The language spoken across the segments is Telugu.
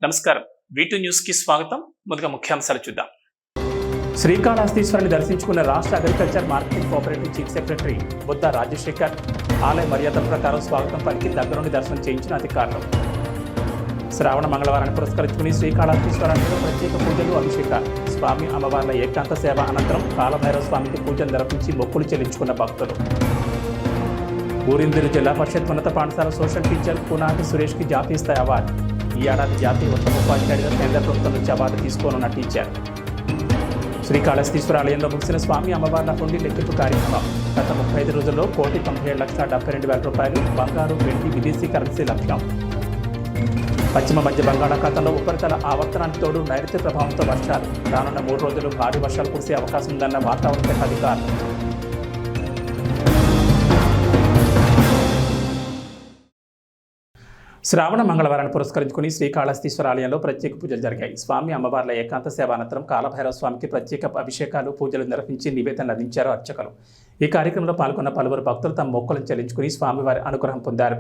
నమస్కారం. V2 న్యూస్ కి స్వాగతం. ముందుగా ముఖ్యాంశాలు చూద్దాం. శ్రీకాళహస్తీశ్వరుని దర్శించుకున్న రాష్ట్ర agriculture marketing cooperative chief secretary Buddha Rajasekhar ఆలయ మర్యాదల ప్రకారం స్వాగతం పలికి దగ్గరుండి దర్శనం చేయించిన అధికారులు. శ్రావణ మంగళవారాన్ని పురస్కరించుకుని శ్రీకాళహస్తీశ్వరానికి ప్రత్యేక పూజలు, అభిషేకాలు, స్వామి అమ్మవార్ల ఏకాంత సేవ అనంతరం కాలభైరవ స్వామికి పూజలు నిర్వహించి మొక్కులు చెల్లించుకున్న భక్తులు. ఊరిందూరు జిల్లా పరిషత్ ఉన్నత పాఠశాల సోషల్ టీచర్ పునాటి సురేష్కి జాతీయ స్థాయి అవార్డు. ఈ ఏడాది జాతీయ ఉత్తమ ఉపాధ్యాయుడిగా కేంద్ర ప్రభుత్వం నుంచి అవార్డు తీసుకోనున్న టీచర్. శ్రీకాళహస్తీశ్వర ఆలయంలో ముగిసిన స్వామి అమ్మవార్ల హుండీ లెక్కింపు కార్యక్రమం. గత 35 రోజుల్లో 1,77,72,000 రూపాయలు బంగారు, వెండి, విదేశీ కరెన్సీ లభ్యం. పశ్చిమ మధ్య బంగాళాఖాతంలో ఉపరితల ఆవర్తనానికి తోడు నైరుతి ప్రభావంతో వర్షాలు. రానున్న 3 రోజులు భారీ వర్షాలు కురిసే అవకాశం ఉందన్న వాతావరణ శాఖ అధికారులు. శ్రావణ మంగళవారాన్ని పురస్కరించుకుని శ్రీకాళహస్తీశ్వర ఆలయంలో ప్రత్యేక పూజలు జరిగాయి. స్వామి అమ్మవార్ల ఏకాంత సేవ అనంతరం కాలభైరవ స్వామికి ప్రత్యేక అభిషేకాలు, పూజలు నిర్వహించి నివేదనలు అందించారు అర్చకులు. ఈ కార్యక్రమంలో పాల్గొన్న పలువురు భక్తులు తమ మొక్కులను చెల్లించుకుని స్వామివారి అనుగ్రహం పొందారు.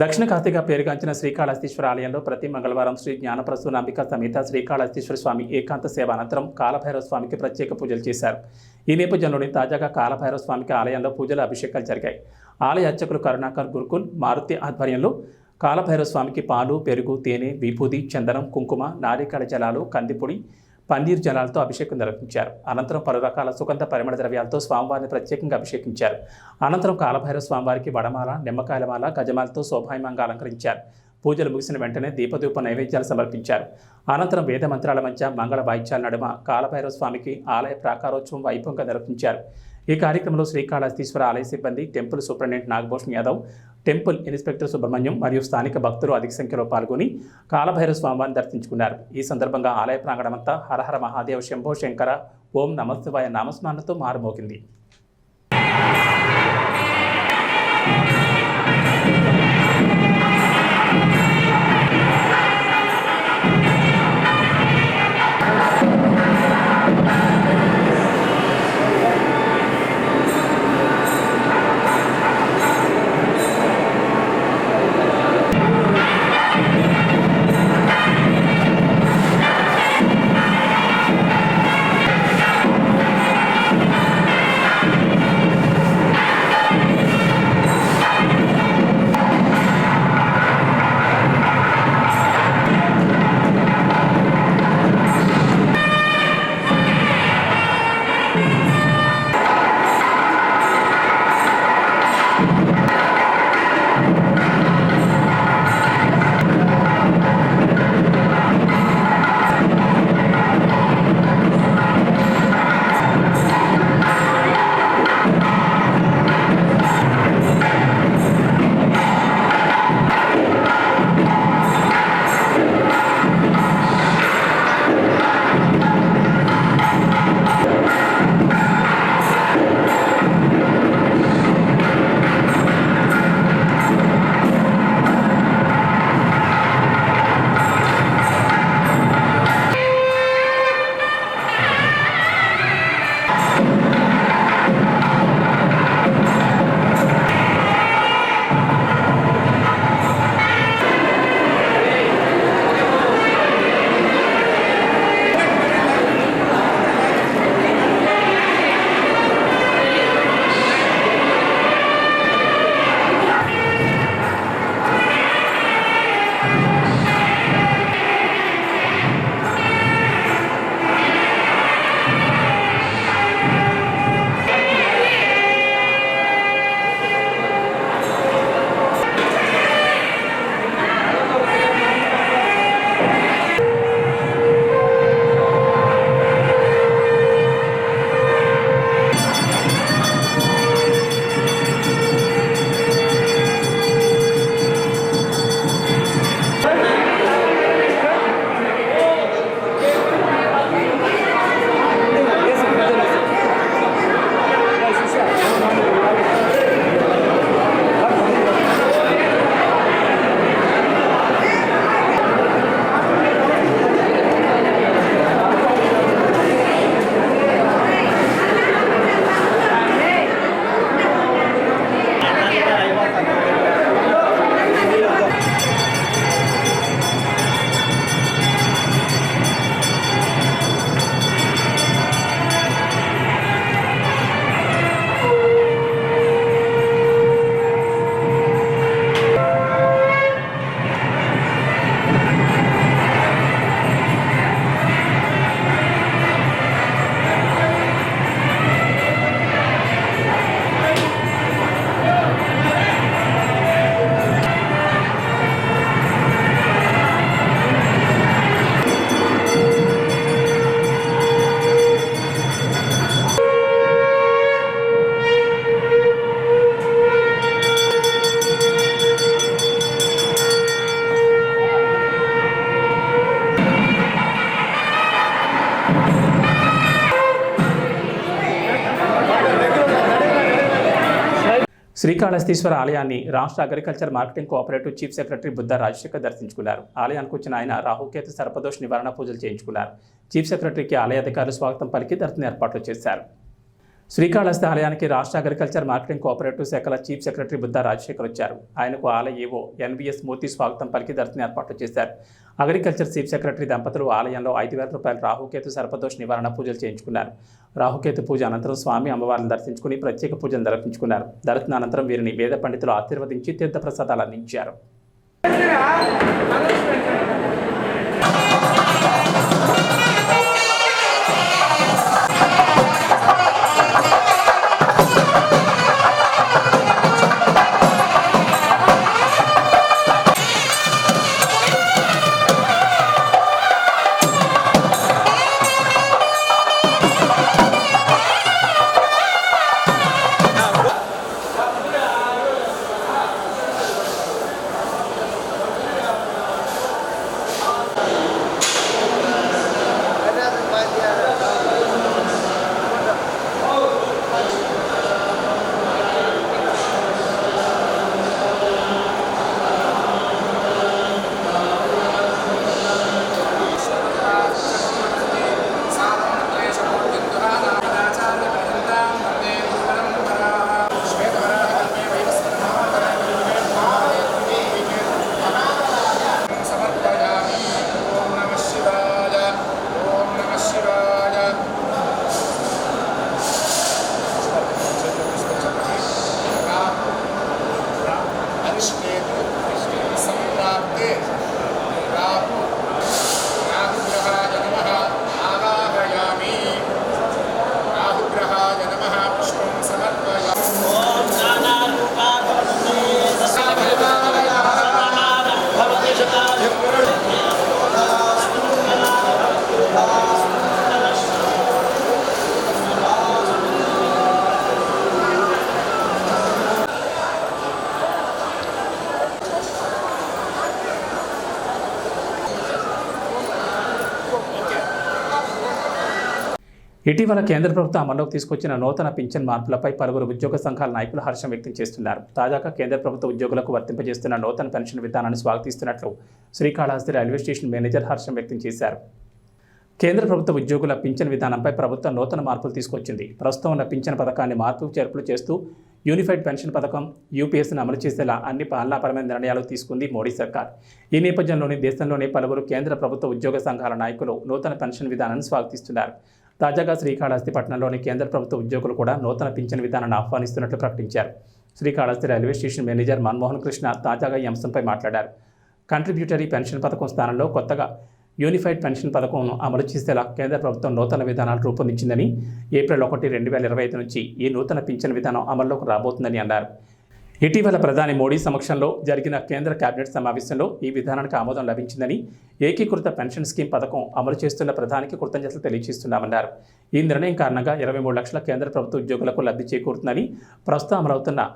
దక్షిణ కాశీగా పేరుగాంచిన శ్రీకాళహస్తీశ్వర ఆలయంలో ప్రతి మంగళవారం శ్రీ జ్ఞానప్రసూనాంబిక సమేత శ్రీకాళహస్తీశ్వర స్వామి ఏకాంత సేవ అనంతరం కాలభైరవ స్వామికి ప్రత్యేక పూజలు చేశారు. ఈ నేపథ్యంలోని తాజాగా కాలభైరవ స్వామికి ఆలయంలో పూజలు, అభిషేకాలు జరిగాయి. ఆలయ అర్చకులు కరుణాకర్ గురుకుల్ మారుతి ఆధ్వర్యంలో కాలభైరవ స్వామికి పాలు, పెరుగు, తేనె, విభూది, చందనం, కుంకుమ, నారికేళ జలాలు, కందిపొడి, పన్నీర్ జలాలతో అభిషేకం నిర్వహించారు. అనంతరం పలు రకాల సుగంధ పరిమళ ద్రవ్యాలతో స్వామివారిని ప్రత్యేకంగా అభిషేకించారు. అనంతరం కాలభైరవ స్వామివారికి వడమాల, నిమ్మకాయలమాల, గజమాలతో శోభాయమంగా అలంకరించారు. పూజలు ముగిసిన వెంటనే దీపధూప నైవేద్యాలు సమర్పించారు. అనంతరం వేద మంత్రాల మధ్య మంగళ వాయిద్యాల నడుమ కాలభైరవ స్వామికి ఆలయ ప్రాకారోత్సవం వైభవంగా నిర్వహించారు. ఈ కార్యక్రమంలో శ్రీకాళహస్తీశ్వర ఆలయ సిబ్బంది, temple superintendent Nagabhushan Yadav, temple inspector Subrahmanyam మరియు స్థానిక భక్తులు అధిక సంఖ్యలో పాల్గొని కాలభైరవ స్వామివారిని దర్శించుకున్నారు. ఈ సందర్భంగా ఆలయ ప్రాంగణమంతా హరహర మహాదేవ, శంభో శంకర, ఓం నమశివాయ నామస్మరణతో మారుమోగింది. శ్రీకాళహస్తీశ్వర ఆలయాన్ని రాష్ట్ర agriculture marketing cooperative chief secretary Buddha Rajasekhar దర్శించుకున్నారు. ఆలయానికి వచ్చిన ఆయన రాహుకేతు సర్పదోష నివారణ పూజలు చేయించుకున్నారు. చీఫ్ సెక్రటరీకి ఆలయ అధికారులు స్వాగతం పలికి దర్శన ఏర్పాట్లు చేశారు. శ్రీకాళహస్తి ఆలయానికి రాష్ట్ర అగ్రికల్చర్ మార్కెటింగ్ కోఆపరేటివ్ శాఖల చీఫ్ సెక్రటరీ బుద్ధ రాజశేఖర్ వచ్చారు. ఆయనకు ఆలయ ఈవో ఎన్వీఎస్ మూర్తి స్వాగతం పలికి దర్శన ఏర్పాట్లు చేశారు. అగ్రికల్చర్ చీఫ్ సెక్రటరీ దంపతులు ఆలయంలో 5,000 రూపాయల రాహుకేతు సర్పదోష నివారణ పూజలు చేయించుకున్నారు. రాహుకేతు పూజ అనంతరం స్వామి అమ్మవారిని దర్శించుకుని ప్రత్యేక పూజలు నిర్వహించుకున్నారు. దర్శన అనంతరం వీరిని వేద పండితులు ఆశీర్వదించి తీర్థప్రసాదాలు అందించారు. ఇటీవల కేంద్ర ప్రభుత్వం అమల్లోకి తీసుకొచ్చిన నూతన పింఛన్ మార్పులపై పలువురు ఉద్యోగ సంఘాల నాయకులు హర్షం వ్యక్తం చేస్తున్నారు. తాజాగా కేంద్ర ప్రభుత్వ ఉద్యోగులకు వర్తింపజేస్తున్న నూతన పెన్షన్ విధానాన్ని స్వాగతిస్తున్నట్లు శ్రీకాళహస్తి రైల్వే స్టేషన్ మేనేజర్ హర్షం వ్యక్తం చేశారు. కేంద్ర ప్రభుత్వ ఉద్యోగుల పింఛన్ విధానంపై ప్రభుత్వం నూతన మార్పులు తీసుకొచ్చింది. ప్రస్తుతం ఉన్న పింఛన్ పథకాన్ని మార్పులు చేర్పులు చేస్తూ యూనిఫైడ్ పెన్షన్ పథకం యూపీఎస్ను అమలు చేసేలా అన్ని పాలనాపరమైన నిర్ణయాలు తీసుకుంది మోడీ సర్కార్. ఈ నేపథ్యంలోనే దేశంలోని పలువురు కేంద్ర ప్రభుత్వ ఉద్యోగ సంఘాల నాయకులు నూతన పెన్షన్ విధానాన్ని స్వాగతిస్తున్నారు. తాజాగా శ్రీకాళహస్తి పట్టణంలోని కేంద్ర ప్రభుత్వ ఉద్యోగులు కూడా నూతన పింఛన్ విధానాన్ని ఆహ్వానిస్తున్నట్లు ప్రకటించారు. Srikalahasti railway station manager Manmohan Krishna తాజాగా ఈ అంశంపై మాట్లాడారు. కంట్రిబ్యూటరీ పెన్షన్ పథకం స్థానంలో కొత్తగా యూనిఫైడ్ పెన్షన్ పథకంను అమలు చేసేలా కేంద్ర ప్రభుత్వం నూతన విధానాలు రూపొందించిందని, ఏప్రిల్ 1, 2025 నుంచి ఈ నూతన పింఛన్ విధానం అమల్లోకి రాబోతుందని అన్నారు. ఇటీవల ప్రధాని మోడీ సమక్షంలో జరిగిన కేంద్ర కేబినెట్ సమావేశంలో ఈ విధానానికి ఆమోదం లభించిందని, ఏకీకృత పెన్షన్ స్కీమ్ పథకం అమలు చేస్తున్న ప్రధానికి కృతజ్ఞతలు తెలియజేస్తున్నామన్నారు. ఈ నిర్ణయం కారణంగా 23 లక్షల కేంద్ర ప్రభుత్వ ఉద్యోగులకు లబ్ధి చేకూరుతుందని, ప్రస్తుతం అమలవుతున్న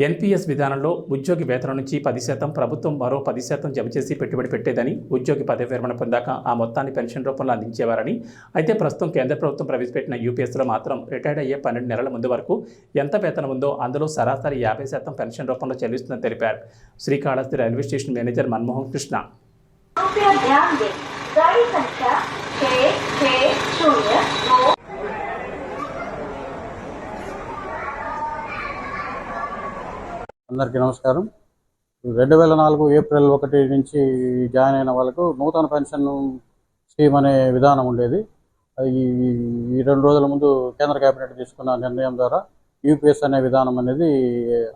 ఎన్పీఎస్ విధానంలో ఉద్యోగి వేతనం నుంచి 10%, ప్రభుత్వం మరో 10% జమ చేసి పెట్టుబడి పెట్టేదని, ఉద్యోగి పదవి విరమణ పొందాక ఆ మొత్తాన్ని పెన్షన్ రూపంలో అందించేవారని, అయితే ప్రస్తుతం కేంద్ర ప్రభుత్వం ప్రవేశపెట్టిన యూపీఎస్లో మాత్రం రిటైర్డ్ అయ్యే 12 నెలల ముందు వరకు ఎంత వేతనం ఉందో అందులో సరాసరి 50% పెన్షన్ రూపంలో చెల్లిస్తుందని తెలిపారు. Srikalahasti railway station manager Manmohan Krishna. అందరికీ నమస్కారం. 2004 ఏప్రిల్ 1 నుంచి జాయిన్ అయిన వాళ్ళకు నూతన పెన్షన్ స్కీమ్ అనే విధానం ఉండేది. ఈ 2 రోజుల ముందు కేంద్ర కేబినెట్ తీసుకున్న నిర్ణయం ద్వారా యూపీఎస్ అనే విధానం అనేది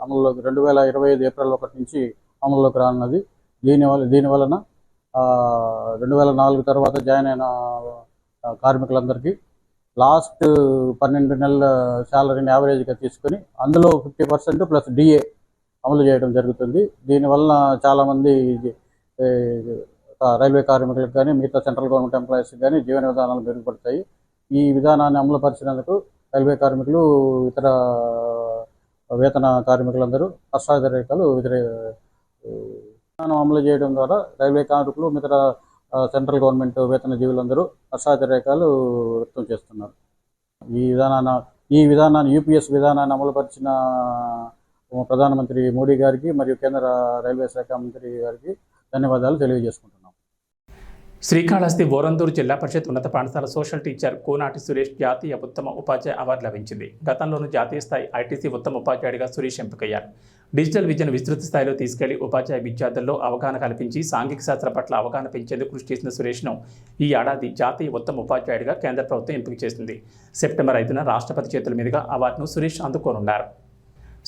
అమలులోకి 2025 ఏప్రిల్ 1 నుంచి అమలులోకి రానున్నది. దీనివలన 2004 తర్వాత జాయిన్ అయిన కార్మికులందరికీ లాస్ట్ 12 నెలల శాలరీని యావరేజ్గా తీసుకొని అందులో 50% ప్లస్ డిఏ అమలు చేయడం జరుగుతుంది. దీనివల్ల చాలామంది రైల్వే కార్మికులకు కానీ మిగతా సెంట్రల్ గవర్నమెంట్ ఎంప్లాయీస్కి కానీ జీవన విధానాలు మెరుగుపడతాయి. ఈ విధానాన్ని అమలుపరిచినందుకు రైల్వే కార్మికులు, ఇతర వేతన కార్మికులందరూ హర్షాతిరేకాలు విధానం అమలు చేయడం ద్వారా రైల్వే కార్మికులు, మిగతా సెంట్రల్ గవర్నమెంట్ వేతన జీవులందరూ హర్షాతిరేకాలు వ్యక్తం చేస్తున్నారు. ఈ విధానాన్ని యూపీఎస్ విధానాన్ని అమలుపరిచిన ప్రధానమంత్రి మోడీ గారికి మరియు కేంద్ర రైల్వే శాఖ మంత్రి గారికి ధన్యవాదాలు తెలియజేసుకుంటున్నాం. శ్రీకాళహస్తి ఓరందూరు జిల్లా పరిషత్ ఉన్నత పాఠశాల సోషల్ టీచర్ కోనాటి సురేష్ జాతీయ ఉత్తమ ఉపాధ్యాయ అవార్డు లభించింది. గతంలోనూ జాతీయ స్థాయి ఐటీసీ ఉత్తమ ఉపాధ్యాయుడిగా సురేష్ ఎంపికయ్యారు. డిజిటల్ విద్యను విస్తృత స్థాయిలో తీసుకెళ్లి ఉపాధ్యాయ విద్యార్థుల్లో అవగాహన కల్పించి సాంఘిక శాస్త్రం పట్ల అవగాహన పెంచేందుకు కృషి చేసిన సురేష్ను ఈ ఏడాది జాతీయ ఉత్తమ ఉపాధ్యాయుడిగా కేంద్ర ప్రభుత్వం ఎంపిక చేసింది. సెప్టెంబర్ 5న రాష్ట్రపతి చేతుల మీదుగా అవార్డును సురేష్ అందుకోనున్నారు.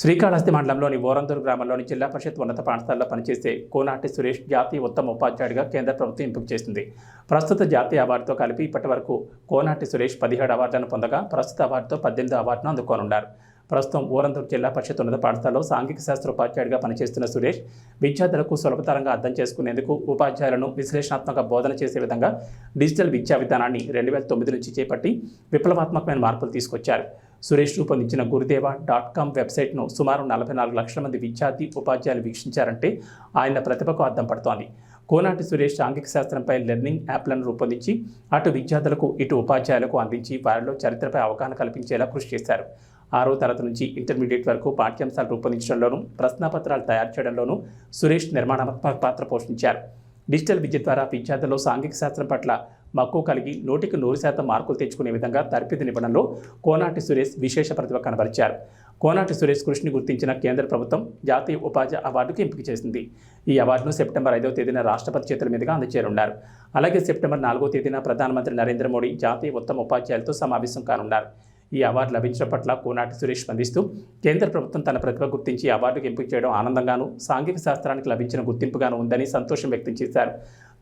శ్రీకాళహస్తి మండలంలోని ఓరందూరు గ్రామంలోని జిల్లా పరిషత్ ఉన్నత పాఠశాలలో పనిచేసే కోనాటి సురేష్ జాతీయ ఉత్తమ ఉపాధ్యాయుడిగా కేంద్ర ప్రభుత్వం ఎంపిక చేసింది. ప్రస్తుత జాతీయ అవార్డుతో కలిపి ఇప్పటి వరకు కోనాటి సురేష్ 17 అవార్డులను పొందగా ప్రస్తుత అవార్డుతో 18 అవార్డును అందుకోనున్నారు. ప్రస్తుతం ఓరందూరు జిల్లా పరిషత్ ఉన్నత పాఠశాలలో సాంఘిక శాస్త్ర ఉపాధ్యాయుడిగా పనిచేస్తున్న సురేష్ విద్యార్థులకు సులభతరంగా అర్థం చేసుకునేందుకు ఉపాధ్యాయులను విశ్లేషణాత్మక బోధన చేసే విధంగా డిజిటల్ విద్యా విధానాన్ని 2009 నుంచి చేపట్టి విప్లవాత్మకమైన మార్పులు తీసుకొచ్చారు. సురేష్ రూపొందించిన గురుదేవ.com వెబ్సైట్ను సుమారు 44 లక్షల మంది విద్యార్థి ఉపాధ్యాయులు వీక్షించారంటే ఆయన ప్రతిభకు అద్దం పడుతోంది. కోనాటి సురేష్ సాంఘిక శాస్త్రంపై లెర్నింగ్ యాప్లను రూపొందించి అటు విద్యార్థులకు ఇటు ఉపాధ్యాయులకు అందించి వారిలో చరిత్రపై అవగాహన కల్పించేలా కృషి చేశారు. 6వ తరగతి నుంచి ఇంటర్మీడియట్ వరకు పాఠ్యాంశాలు రూపొందించడంలోనూ ప్రశ్నాపత్రాలు తయారు చేయడంలోనూ సురేష్ నిర్మాణాత్మక పాత్ర పోషించారు. డిజిటల్ విద్య ద్వారా విద్యార్థుల్లో సాంఘిక శాస్త్రం పట్ల మక్కువ కలిగి 100% మార్కులు తెచ్చుకునే విధంగా తర్ఫీదునివ్వడంలో కోనాటి సురేష్ విశేష ప్రతిభ కనబరిచారు. కోనాటి సురేష్ కృషిని గుర్తించిన కేంద్ర ప్రభుత్వం జాతీయ ఉపాధ్యాయ అవార్డుకు ఎంపిక చేసింది. ఈ అవార్డును సెప్టెంబర్ 5వ తేదీన రాష్ట్రపతి చేతుల మీదుగా అందజేయనున్నారు. అలాగే సెప్టెంబర్ 4వ తేదీన ప్రధానమంత్రి నరేంద్ర మోడీ జాతీయ ఉత్తమ ఉపాధ్యాయులతో సమావేశం కానున్నారు. ఈ అవార్డు లభించడం పట్ల కోనాటి సురేష్ స్పందిస్తూ కేంద్ర ప్రభుత్వం తన ప్రతిభ గుర్తించి అవార్డుకు ఎంపిక చేయడం ఆనందంగాను సాంఘిక శాస్త్రానికి లభించిన గుర్తింపుగాను ఉందని సంతోషం వ్యక్తం చేశారు.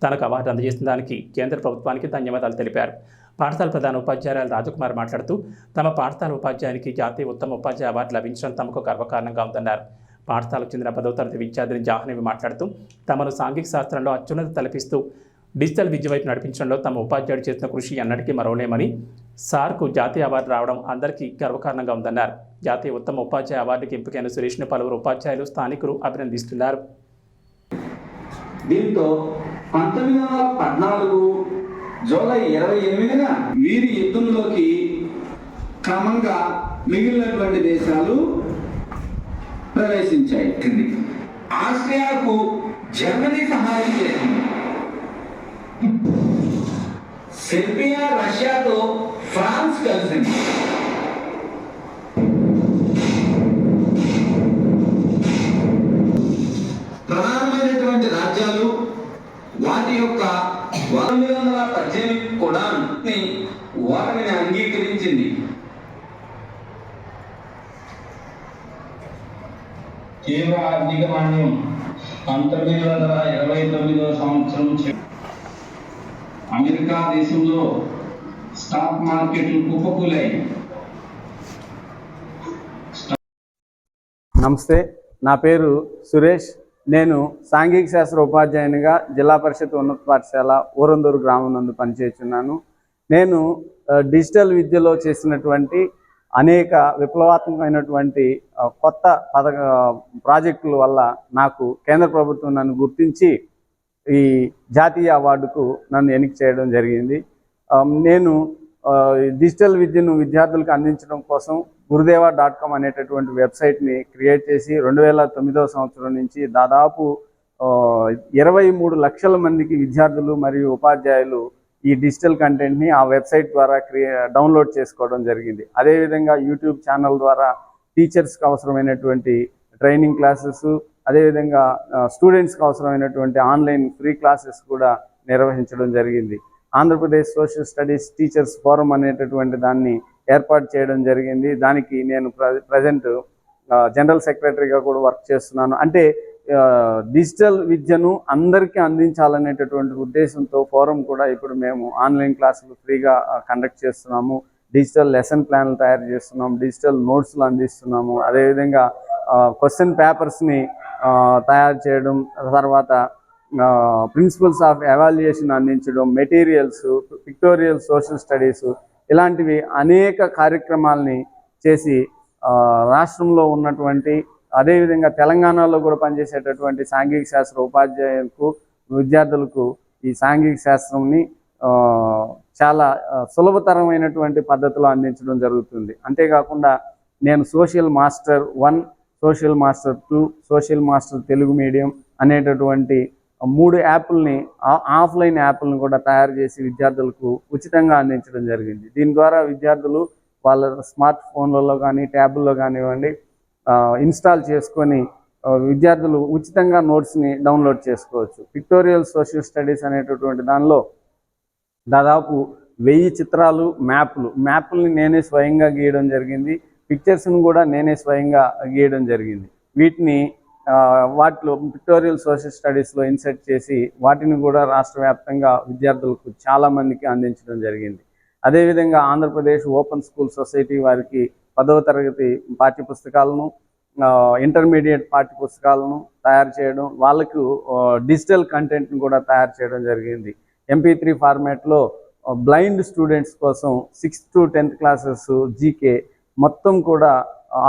తనకు అవార్డు అందజేసిన దానికి కేంద్ర ప్రభుత్వానికి ధన్యవాదాలు తెలిపారు. పాఠశాల ప్రధాన ఉపాధ్యాయురాలు రాజకుమార్ మాట్లాడుతూ తమ పాఠశాల ఉపాధ్యాయునికి జాతీయ ఉత్తమ ఉపాధ్యాయ అవార్డు లభించడం తమకు గర్వకారణంగా ఉందన్నారు. పాఠశాలకు చెందిన 10వ తరగతి విద్యార్థిని జాహ్నవి మాట్లాడుతూ తమను సాంఘిక శాస్త్రంలో అత్యున్నత తలపిస్తూ డిజిటల్ విద్య వైపు నడిపించడంలో తమ ఉపాధ్యాయుడు చేసిన కృషి ఎన్నటికీ మరవలేమని, సార్కు జాతీయ అవార్డు రావడం అందరికీ గర్వకారణంగా ఉందన్నారు. జాతీయ ఉత్తమ ఉపాధ్యాయ అవార్డుకి ఎంపికైన సురేష్ను పలువురు ఉపాధ్యాయులు స్థానికులు అభినందిస్తున్నారు. దీంతో 1914 జూలై 28న వీరి యుద్ధంలోకి క్రమంగా మిగిలినటువంటి దేశాలు ప్రవేశించాయి. ఆస్ట్రియాకు జర్మనీ సహాయం చేసింది. సెర్బియా రష్యాతో ఫ్రాన్స్ కలిసింది. ప్రధానమైనటువంటి రాజ్యాలు వాటి యొక్క 1918 కూడా ఓటమిని అంగీకరించింది. కేంద్ర ఆర్థిక మాన్యం 1929వ సంవత్సరం అమెరికా దేశంలో స్టాక్ మార్కెట్లు కుప్పకూలాయి. నమస్తే, నా పేరు సురేష్. నేను సాంఘిక శాస్త్ర ఉపాధ్యాయునిగా జిల్లా పరిషత్ ఉన్నత పాఠశాల ఓరందూరు గ్రామం నందు పనిచేస్తున్నాను. నేను డిజిటల్ విద్యలో చేసినటువంటి అనేక విప్లవాత్మకమైనటువంటి కొత్త ప్రాజెక్టుల వల్ల నాకు కేంద్ర ప్రభుత్వం నన్ను గుర్తించి ఈ జాతీయ అవార్డుకు నన్ను ఎన్నిక చేయడం జరిగింది. నేను డిజిటల్ విద్యను విద్యార్థులకు అందించడం కోసం గురుదేవ.com అనేటటువంటి వెబ్సైట్ని క్రియేట్ చేసి 2009వ సంవత్సరం నుంచి దాదాపు 23 లక్షల మందికి విద్యార్థులు మరియు ఉపాధ్యాయులు ఈ డిజిటల్ కంటెంట్ని ఆ వెబ్సైట్ ద్వారా డౌన్లోడ్ చేసుకోవడం జరిగింది. అదేవిధంగా యూట్యూబ్ ఛానల్ ద్వారా టీచర్స్కి అవసరమైనటువంటి ట్రైనింగ్ క్లాసెస్, అదేవిధంగా స్టూడెంట్స్కి అవసరమైనటువంటి ఆన్లైన్ ఫ్రీ క్లాసెస్ కూడా నిర్వహించడం జరిగింది. Andhra Pradesh social studies teachers forum అనేటటువంటి దాన్ని ఏర్పాటు చేయడం జరిగింది. దానికి నేను ప్రజెంట్ జనరల్ సెక్రటరీగా కూడా వర్క్ చేస్తున్నాను. అంటే డిజిటల్ విద్యను అందరికీ అందించాలనేటటువంటి ఉద్దేశంతో ఫోరం కూడా ఇప్పుడు మేము ఆన్లైన్ క్లాసులు ఫ్రీగా కండక్ట్ చేస్తున్నాము. డిజిటల్ లెసన్ ప్లాన్లు తయారు చేస్తున్నాము, డిజిటల్ నోట్స్లు అందిస్తున్నాము. అదేవిధంగా క్వశ్చన్ పేపర్స్ని తయారు చేయడం, తర్వాత ప్రిన్సిపల్స్ ఆఫ్ ఎవాల్యుయేషన్ అందించడం, మెటీరియల్స్, పిక్టోరియల్ సోషల్ స్టడీస్, ఇలాంటివి అనేక కార్యక్రమాలని చేసి రాష్ట్రంలో ఉన్నటువంటి, అదేవిధంగా తెలంగాణలో కూడా పనిచేసేటటువంటి సాంఘిక శాస్త్ర ఉపాధ్యాయులకు విద్యార్థులకు ఈ సాంఘిక శాస్త్రంని చాలా సులభతరమైనటువంటి పద్ధతిలో అందించడం జరుగుతుంది. అంతేకాకుండా నేను social master 1, social master 2, social master Telugu medium అనేటటువంటి 3 యాప్లని, ఆఫ్లైన్ యాప్లను కూడా తయారు చేసి విద్యార్థులకు ఉచితంగా అందించడం జరిగింది. దీని ద్వారా విద్యార్థులు వాళ్ళ స్మార్ట్ ఫోన్లలో కానీ ట్యాబ్ల్లో కానివ్వండి ఇన్స్టాల్ చేసుకొని విద్యార్థులు ఉచితంగా నోట్స్ని డౌన్లోడ్ చేసుకోవచ్చు. పిక్టోరియల్ సోషల్ స్టడీస్ అనేటటువంటి దానిలో దాదాపు 1000 చిత్రాలు, మ్యాప్లని నేనే స్వయంగా గీయడం జరిగింది. పిక్చర్స్ని కూడా నేనే స్వయంగా గీయడం జరిగింది. వీటిని వాటిలో పిక్టోరియల్ సోషల్ స్టడీస్లో ఇన్సర్ట్ చేసి వాటిని కూడా రాష్ట్ర వ్యాప్తంగా విద్యార్థులకు చాలామందికి అందించడం జరిగింది. అదేవిధంగా ఆంధ్రప్రదేశ్ ఓపెన్ స్కూల్ సొసైటీ వారికి 10వ తరగతి పాఠ్యపుస్తకాలను, ఇంటర్మీడియట్ పాఠ్యపుస్తకాలను తయారు చేయడం, వాళ్ళకు డిజిటల్ కంటెంట్ని కూడా తయారు చేయడం జరిగింది. MP3 ఫార్మాట్లో బ్లైండ్ స్టూడెంట్స్ కోసం 6th to 10th classes GK మొత్తం కూడా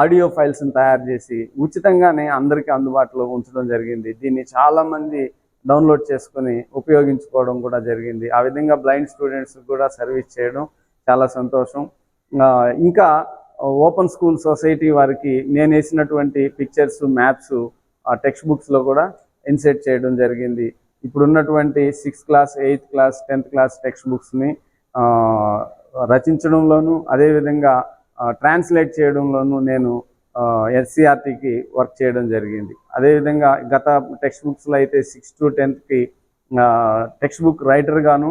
ఆడియో ఫైల్స్ని తయారు చేసి ఉచితంగానే అందరికీ అందుబాటులో ఉంచడం జరిగింది. దీన్ని చాలామంది డౌన్లోడ్ చేసుకొని ఉపయోగించుకోవడం కూడా జరిగింది. ఆ విధంగా బ్లైండ్ స్టూడెంట్స్ కూడా సర్వీస్ చేయడం చాలా సంతోషం. ఇంకా ఓపెన్ స్కూల్ సొసైటీ వారికి నేను వేసినటువంటి పిక్చర్స్, మ్యాప్స్ టెక్స్ట్ బుక్స్లో కూడా ఇన్సర్ట్ చేయడం జరిగింది. ఇప్పుడున్నటువంటి 6th class, 8th class, 10th class text బుక్స్ని రచించడంలోనూ అదేవిధంగా ట్రాన్స్లేట్ చేయడంలోనూ నేను SCRTకి వర్క్ చేయడం జరిగింది. అదేవిధంగా గత టెక్స్ట్ బుక్స్లో అయితే 6th to 10thకి టెక్స్ట్ బుక్ రైటర్గాను,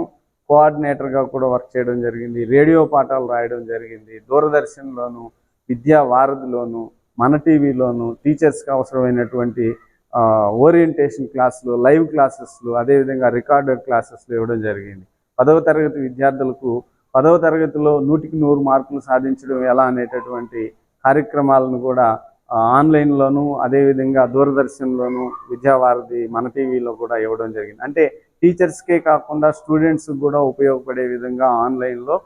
కోఆర్డినేటర్గా కూడా వర్క్ చేయడం జరిగింది. రేడియో పాఠాలు రాయడం జరిగింది. దూరదర్శన్లోను, విద్యా వారధిలోను, మన టీవీలోను టీచర్స్కి అవసరమైనటువంటి ఓరియంటేషన్ క్లాసులు, లైవ్ క్లాసెస్లు, అదేవిధంగా రికార్డెడ్ క్లాసెస్లు ఇవ్వడం జరిగింది. 10వ తరగతి విద్యార్థులకు 10వ తరగతిలో 100కి 100 మార్కులు సాధించడం ఎలా అనేటటువంటి కార్యక్రమాలను కూడా ఆన్లైన్లోను, అదేవిధంగా దూరదర్శన్లోను, విద్యావారధి, మన టీవీలో కూడా ఇవ్వడం జరిగింది. అంటే టీచర్స్కే కాకుండా స్టూడెంట్స్కి కూడా ఉపయోగపడే విధంగా ఆన్లైన్లో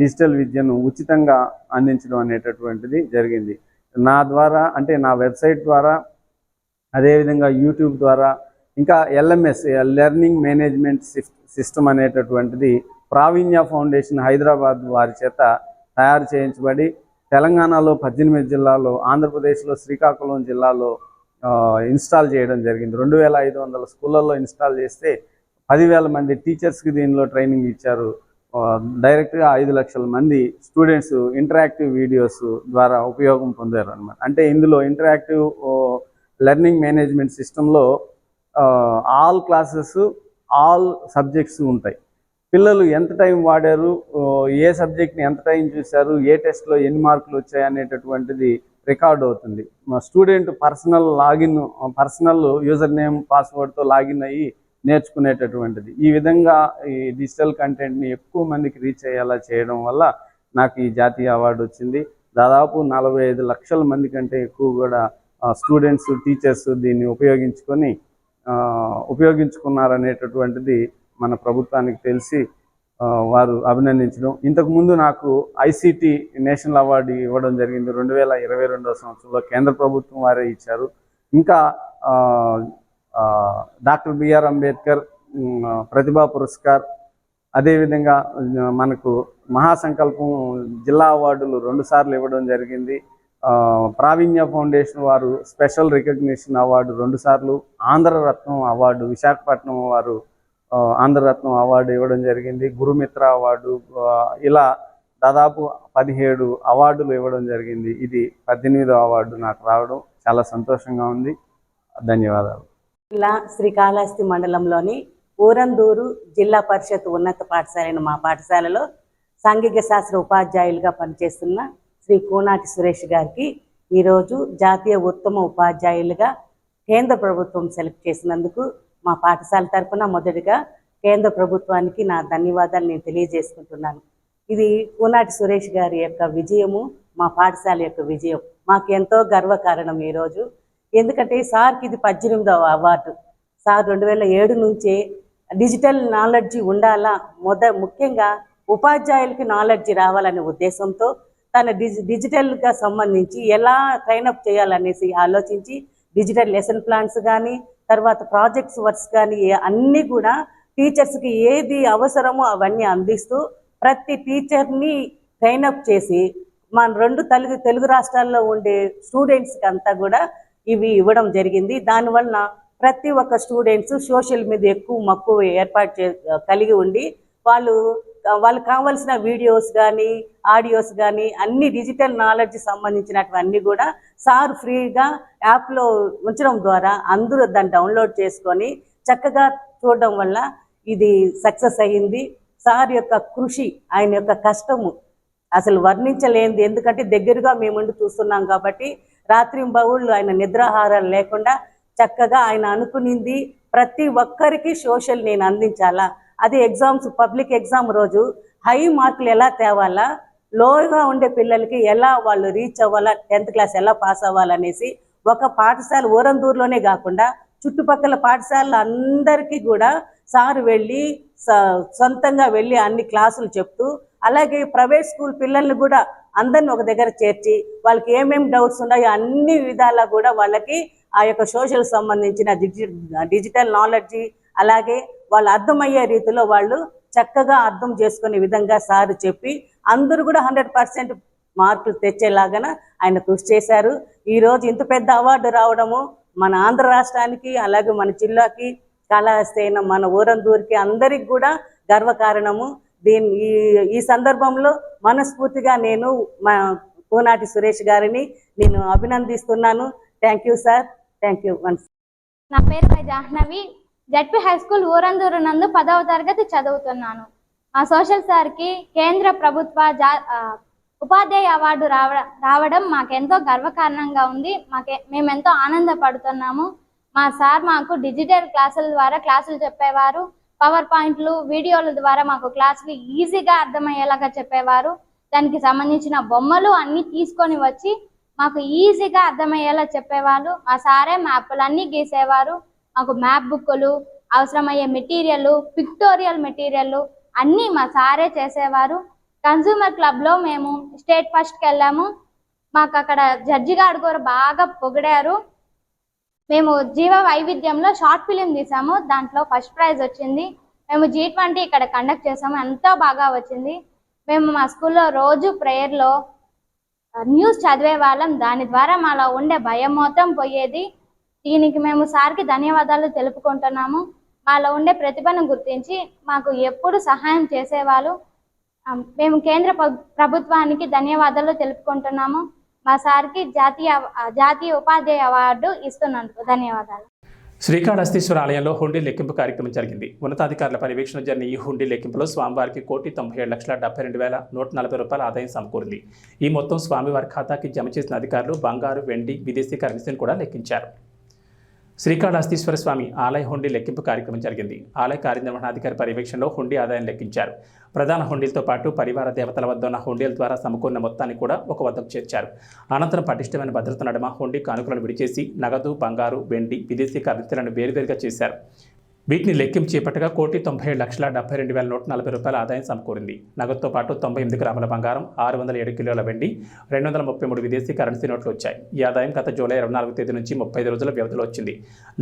డిజిటల్ విద్యను ఉచితంగా అందించడం అనేటటువంటిది జరిగింది. నా ద్వారా, అంటే నా వెబ్సైట్ ద్వారా, అదేవిధంగా యూట్యూబ్ ద్వారా, ఇంకా LMS లెర్నింగ్ మేనేజ్మెంట్ సిస్టమ్ అనేటటువంటిది ప్రావీణ్య ఫౌండేషన్ హైదరాబాద్ వారి చేత తయారు చేయించబడి తెలంగాణలో 18 జిల్లాల్లో, ఆంధ్రప్రదేశ్లో శ్రీకాకుళం జిల్లాలో ఇన్స్టాల్ చేయడం జరిగింది. 2500 స్కూళ్ళల్లో ఇన్స్టాల్ చేస్తే 10,000 మంది టీచర్స్కి దీనిలో ట్రైనింగ్ ఇచ్చారు. డైరెక్ట్గా 5 లక్షల మంది స్టూడెంట్స్ ఇంటరాక్టివ్ వీడియోస్ ద్వారా ఉపయోగం పొందారు అనమాట. అంటే ఇందులో ఇంటరాక్టివ్ లెర్నింగ్ మేనేజ్మెంట్ సిస్టంలో ఆల్ క్లాసెస్, ఆల్ సబ్జెక్ట్స్ ఉంటాయి. పిల్లలు ఎంత టైం వాడారు, ఏ సబ్జెక్ట్ని ఎంత టైం చూశారు, ఏ టెస్ట్లో ఎన్ని మార్కులు వచ్చాయి అనేటటువంటిది రికార్డ్ అవుతుంది. స్టూడెంట్ పర్సనల్ యూజర్ నేమ్, పాస్వర్డ్తో లాగిన్ అయ్యి నేర్చుకునేటటువంటిది. ఈ విధంగా ఈ డిజిటల్ కంటెంట్ని ఎక్కువ మందికి రీచ్ అయ్యేలా చేయడం వల్ల నాకు ఈ జాతీయ అవార్డు వచ్చింది. దాదాపు 45 లక్షల మంది కంటే ఎక్కువ కూడా స్టూడెంట్స్, టీచర్స్ దీన్ని ఉపయోగించుకున్నారనేటటువంటిది మన ప్రభుత్వానికి తెలిసి వారు అభినందించడం. ఇంతకుముందు నాకు ICT నేషనల్ అవార్డు ఇవ్వడం జరిగింది. 2022వ సంవత్సరంలో కేంద్ర ప్రభుత్వం వారే ఇచ్చారు. ఇంకా డాక్టర్ బిఆర్ అంబేద్కర్ ప్రతిభా పురస్కార్, అదేవిధంగా మనకు మహాసంకల్పం జిల్లా అవార్డులు 2 సార్లు ఇవ్వడం జరిగింది. ప్రావీణ్య ఫౌండేషన్ వారు స్పెషల్ రికగ్నిషన్ అవార్డు 2 సార్లు, ఆంధ్రరత్నం అవార్డు విశాఖపట్నం వారు ఆంధ్రరత్నం అవార్డు ఇవ్వడం జరిగింది. గురుమిత్ర అవార్డు, ఇలా దాదాపు 17 అవార్డులు ఇవ్వడం జరిగింది. ఇది 18వ అవార్డు నాకు రావడం చాలా సంతోషంగా ఉంది. ధన్యవాదాలు. జిల్లా శ్రీకాళహస్తి మండలంలోని ఊరందూరు జిల్లా పరిషత్ ఉన్నత పాఠశాల మా పాఠశాలలో సాంఘిక శాస్త్ర ఉపాధ్యాయులుగా పనిచేస్తున్న శ్రీ కూనాటి సురేష్ గారికి ఈరోజు జాతీయ ఉత్తమ ఉపాధ్యాయులుగా కేంద్ర ప్రభుత్వం సెలెక్ట్ చేసినందుకు మా పాఠశాల తరఫున మొదటిగా కేంద్ర ప్రభుత్వానికి నా ధన్యవాదాలు నేను తెలియజేసుకుంటున్నాను. ఇది కూనాటి సురేష్ గారి యొక్క విజయము, మా పాఠశాల యొక్క విజయం. మాకు ఎంతో గర్వకారణం ఈరోజు. ఎందుకంటే సార్కి ఇది 18వ అవార్డు. సార్ 2007 నుంచే డిజిటల్ నాలెడ్జి ఉండాలా, ముఖ్యంగా ఉపాధ్యాయులకి నాలెడ్జి రావాలనే ఉద్దేశంతో తన డిజిటల్గా సంబంధించి ఎలా ట్రైనప్ చేయాలనేసి ఆలోచించి డిజిటల్ లెసన్ ప్లాన్స్ కానీ, తర్వాత ప్రాజెక్ట్స్ వర్క్స్ కానీ అన్నీ కూడా టీచర్స్కి ఏది అవసరమో అవన్నీ అందిస్తూ ప్రతి టీచర్ని ట్రైనప్ చేసి మన 2 తెలుగు రాష్ట్రాల్లో ఉండే స్టూడెంట్స్కి అంతా కూడా ఇవి ఇవ్వడం జరిగింది. దానివల్ల ప్రతి ఒక్క స్టూడెంట్స్ సోషల్ మీద ఎక్కువ మక్కువ కలిగి ఉండి వాళ్ళకి కావాల్సిన వీడియోస్ కానీ ఆడియోస్ కానీ అన్ని డిజిటల్ నాలెడ్జ్ సంబంధించినటువన్నీ కూడా సార్ ఫ్రీగా యాప్లో ఉంచడం ద్వారా అందరూ దాన్ని డౌన్లోడ్ చేసుకొని చక్కగా చూడడం వల్ల ఇది సక్సెస్ అయ్యింది. సార్ యొక్క కృషి, ఆయన యొక్క కష్టము అసలు వర్ణించలేనిది. ఎందుకంటే దగ్గరగా మేముండి చూస్తున్నాం కాబట్టి రాత్రింబవళ్ళు ఆయన నిద్రాహారాలు లేకుండా చక్కగా ఆయన అనుకునింది ప్రతి ఒక్కరికి సోషల్ నేను అందించాలా, అది ఎగ్జామ్స్ పబ్లిక్ ఎగ్జామ్ రోజు హై మార్కులు ఎలా తేవాలా, లోగా ఉండే పిల్లలకి ఎలా వాళ్ళు రీచ్ అవ్వాలా, 10th క్లాస్ ఎలా పాస్ అవ్వాలనేసి ఒక పాఠశాల ఊరందూరులోనే కాకుండా చుట్టుపక్కల పాఠశాలలు అందరికీ కూడా సార్ వెళ్ళి సొంతంగా వెళ్ళి అన్ని క్లాసులు చెప్తూ, అలాగే ప్రైవేట్ స్కూల్ పిల్లల్ని కూడా అందరిని ఒక దగ్గర చేర్చి వాళ్ళకి ఏమేమి డౌట్స్ ఉన్నాయో అన్ని విధాలా కూడా వాళ్ళకి ఆ యొక్క సోషల్ సంబంధించిన డిజిటల్ నాలెడ్జి అలాగే వాళ్ళు అర్థమయ్యే రీతిలో వాళ్ళు చక్కగా అర్థం చేసుకునే విధంగా సార్ చెప్పి అందరూ కూడా 100% మార్కులు తెచ్చేలాగా ఆయన కృషి చేశారు. ఈరోజు ఇంత పెద్ద అవార్డు రావడము మన ఆంధ్ర రాష్ట్రానికి అలాగే మన జిల్లాకి కాళహస్తి అయిన మన ఊరందూరికి అందరికి కూడా గర్వకారణము. ఈ సందర్భంలో మనస్ఫూర్తిగా నేను మా కోనాటి సురేష్ గారిని నేను అభినందిస్తున్నాను. Thank you sir, thank you. నా పేరు Jahnavi, ZP high school Urandur నందు 10వ తరగతి చదువుతున్నాను. మా సోషల్ సార్కి కేంద్ర ప్రభుత్వ ఉపాధ్యాయ అవార్డు రావడం మాకెంతో గర్వకారణంగా ఉంది. మేమెంతో ఆనందపడుతున్నాము. మా సార్ మాకు డిజిటల్ క్లాసుల ద్వారా క్లాసులు చెప్పేవారు. పవర్ పాయింట్లు వీడియోల ద్వారా మాకు క్లాసులు ఈజీగా అర్థమయ్యేలాగా చెప్పేవారు. దానికి సంబంధించిన బొమ్మలు అన్నీ తీసుకొని వచ్చి మాకు ఈజీగా అర్థమయ్యేలా చెప్పేవాళ్ళు. మా సారే మ్యాప్లన్నీ గీసేవారు. మాకు మ్యాప్ బుక్కులు, అవసరమయ్యే మెటీరియల్, పిక్టోరియల్ మెటీరియల్ అన్నీ మా సారే చేసేవారు. కన్జ్యూమర్ క్లబ్లో మేము స్టేట్ ఫస్ట్కి వెళ్ళాము. మాకు అక్కడ జడ్జి గారు కూడా బాగా పొగిడారు. మేము జీవ వైవిధ్యంలో షార్ట్ ఫిలిం తీసాము, దాంట్లో ఫస్ట్ ప్రైజ్ వచ్చింది. మేము G20 ఇక్కడ కండక్ట్ చేసాము, ఎంతో బాగా వచ్చింది. మేము మా స్కూల్లో రోజు ప్రేయర్లో న్యూస్ చదివే వాళ్ళం. దాని ద్వారా మాలో ఉండే భయం మొత్తం పోయేది. దీనికి మేము సార్కి ధన్యవాదాలు తెలుపుకుంటున్నాము. మాలో ఉండే ప్రతిభను గుర్తించి మాకు ఎప్పుడు సహాయం చేసేవాళ్ళు. మేము కేంద్ర ప్రభుత్వానికి ధన్యవాదాలు తెలుపుకుంటున్నాము. మా సార్కి జాతీయ ఉపాధ్యాయ అవార్డు ఇస్తున్నందుకు ధన్యవాదాలు. శ్రీకాళహస్తీశ్వర ఆలయంలో హుండీ లెక్కింపు కార్యక్రమం జరిగింది. ఉన్నతాధికారుల పర్యవేక్షణ జరిగిన ఈ హుండీ లెక్కింపులో స్వామివారికి 1,97,72,140 రూపాయల ఆదాయం సమకూరింది. ఈ మొత్తం స్వామివారి ఖాతాకి జమ చేసిన అధికారులు బంగారు, వెండి, విదేశీ కరెన్సీని కూడా లెక్కించారు. శ్రీకాళహస్తీశ్వర స్వామి ఆలయ హుండీ లెక్కింపు కార్యక్రమం జరిగింది. ఆలయ కార్యనిర్వహణాధికారి పర్యవేక్షణలో హుండీ ఆదాయం లెక్కించారు. ప్రధాన హుండీలతో పాటు పరివార దేవతల వద్ద ఉన్న హుండీల ద్వారా సమకూరిన మొత్తాన్ని కూడా ఒక వద్దకు చేర్చారు. అనంతరం పటిష్టమైన భద్రత నడుమ హుండీ కానుకలను విడిచేసి నగదు, బంగారు, వెండి, విదేశీ కరెన్సీలను వేరువేరుగా చేశారు. వీటిని లెక్కింపు చేపట్టగా 1,97,72,140 రూపాయల ఆదాయం సమకూరింది. నగదుతో పాటు 98 గ్రాముల బంగారం, 607 కిలోల వెండి, 233 విదేశీ కరెన్సీ నోట్లు వచ్చాయి. ఈ ఆదాయం గత జూలై 24వ తేదీ నుంచి 35 రోజుల వ్యవధిలో వచ్చింది.